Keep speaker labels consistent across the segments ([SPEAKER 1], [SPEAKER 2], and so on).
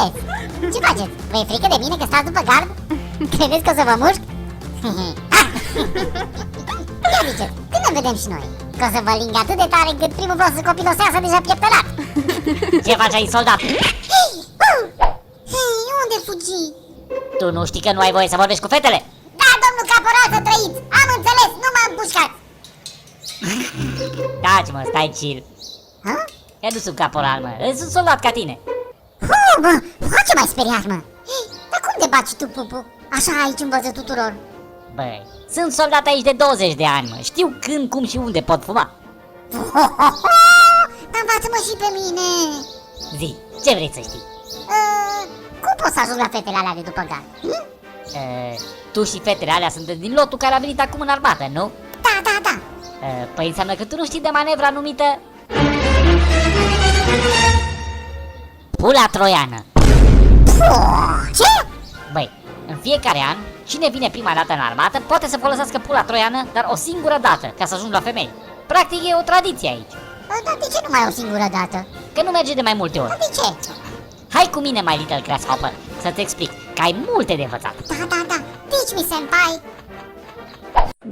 [SPEAKER 1] Bineînțeles! Ce faceți? Vă e frică de mine că stați după gard? Credeți că o să vă mușc? Ia ziceți, când ne vedem și noi? Că o să vă ling atât de tare încât primul vostru copil o să iasă deja pieptănat.
[SPEAKER 2] Ce faci aici, soldat?
[SPEAKER 1] Hei, unde fugi?
[SPEAKER 2] Tu nu știi că nu ai voie să vorbești cu fetele?
[SPEAKER 1] Da, domnul caporal, să trăiți! Am înțeles, nu m-am împușcat!
[SPEAKER 2] Taci, mă, stai chill.
[SPEAKER 1] Ha?
[SPEAKER 2] Eu nu sunt caporal, mă, eu sunt soldat ca tine.
[SPEAKER 1] Mă, ce mai speriat, mă? Dar cum te baci tu, pupu? Așa aici în văză tuturor.
[SPEAKER 2] Băi, sunt soldat aici de 20 de ani, mă. Știu când, cum și unde pot fuma.
[SPEAKER 1] Dar învață-mă și pe mine.
[SPEAKER 2] Zi, ce vrei să știi?
[SPEAKER 1] Cum poți să ajungi la fetele alea de după gard?
[SPEAKER 2] Tu și fetele alea sunt din lotul care a venit acum în armată, nu?
[SPEAKER 1] Da.
[SPEAKER 2] Păi înseamnă că tu nu știi de manevra numită pula troiană.
[SPEAKER 1] Ce?
[SPEAKER 2] Băi, în fiecare an, cine vine prima dată în armată poate să folosească pula troiană, dar o singură dată, ca să ajungi la femei. Practic e o tradiție aici.
[SPEAKER 1] Dar de ce numai o singură dată?
[SPEAKER 2] Că nu merge de mai multe ori.
[SPEAKER 1] Dar de ce?
[SPEAKER 2] Hai cu mine, My Little Grasshopper, să-ți explic, că ai multe de învățat.
[SPEAKER 1] Da. Teach me, senpai.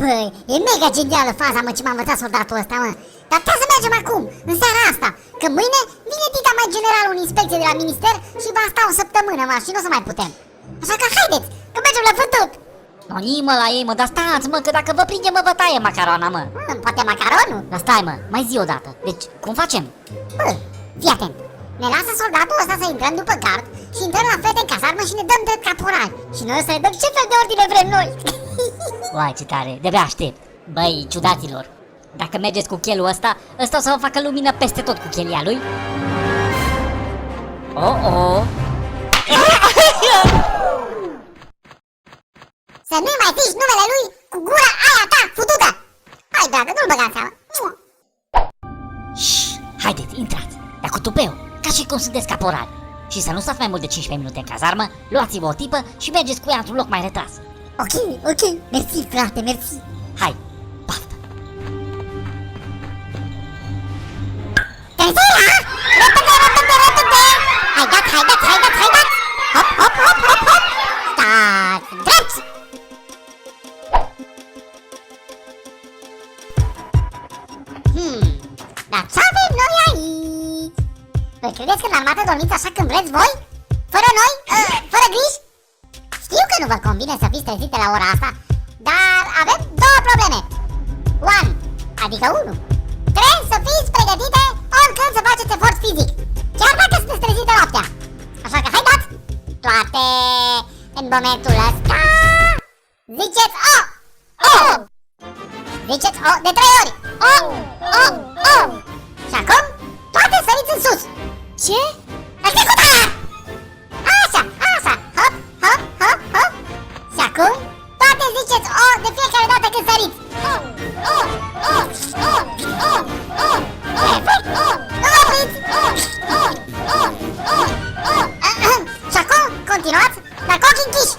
[SPEAKER 1] Băi, e mega genială faza, mă, ce m-a învățat soldatul ăsta, mă. Dar trebuie să mergem acum, în seara asta, că mâine vine tita mai generalul în inspecție de la minister și va sta o săptămână, mă, și nu o să mai putem. Așa că haideți, că mergem la fătut.
[SPEAKER 2] No, mă la ei, mă, dar stați, mă, că dacă vă prinde, mă, vă taie macarona, mă.
[SPEAKER 1] Poate macaronul?
[SPEAKER 2] Dar stai, mă, mai zi o dată. Deci, cum facem?
[SPEAKER 1] Bă, fii atent. Ne lasă soldatul ăsta să intrăm după gard și intrăm la fete în cazarmă și ne dăm drept caporal. Și noi o să ne dăm ce fel de ordine vrem noi.
[SPEAKER 2] Uai, ce tare, de-abia aștept. Băi, ciudaților, dacă mergeți cu chelul ăsta o să vă facă lumină peste tot cu chelia lui. Oh.
[SPEAKER 1] Să nu-i mai zici numele lui cu gura aia ta futută. Hai, dragă, nu-l băga în seama.
[SPEAKER 2] Shhh, haideți, intrați, dar cu tupeu, ca și cum sunteți caporali. Și să nu stați mai mult de 15 minute în cazarmă, luați-vă o tipă și mergeți cu ea într-un loc mai retras.
[SPEAKER 1] Ok, mersi, frate, mersi.
[SPEAKER 2] Hai, baftă!
[SPEAKER 1] Tercera! Repede! Haidați! Hop! Stați drept! Dar ce avem noi aici? Păi credeți că în armată dormiți așa când vreți voi? Fără noi? Fără griji? Știu că nu vă convine să fiți trezite la ora asta, dar avem două probleme. Adică 1. Trebuie să fiți pregătite oricând să faceți efort fizic, chiar dacă sunteți trezite noaptea. Așa că haideți toate în momentul ăsta. Ziceți O! Ziceți O de 3 ori. O! Și acum toate săriți în sus. Ce? Executarea! Așa, hop. Și acum toate ziceți O de fiecare dată când săriți. Perfect! Nu vă opriți! Și acum continuați, dar cu ochii închiși.